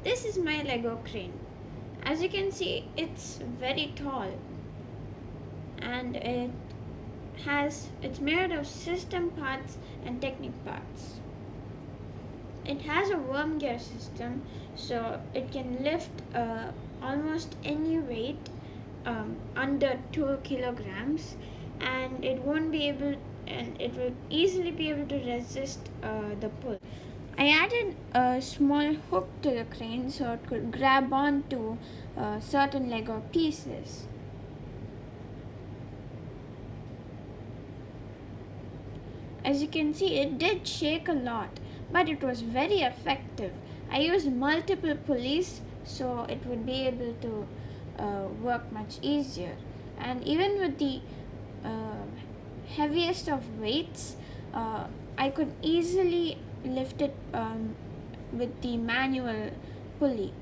This is my Lego crane. As you can see, it's very tall and it's made of system parts and Technic parts. It has a worm gear system, so it can lift almost any weight under 2 kilograms, and it will easily be able to resist the pull. I added a small hook to the crane so it could grab onto certain Lego pieces. As you can see, it did shake a lot, but it was very effective. I used multiple pulleys so it would be able to work much easier. And even with the heaviest of weights, I could easily lift it with the manual pulley.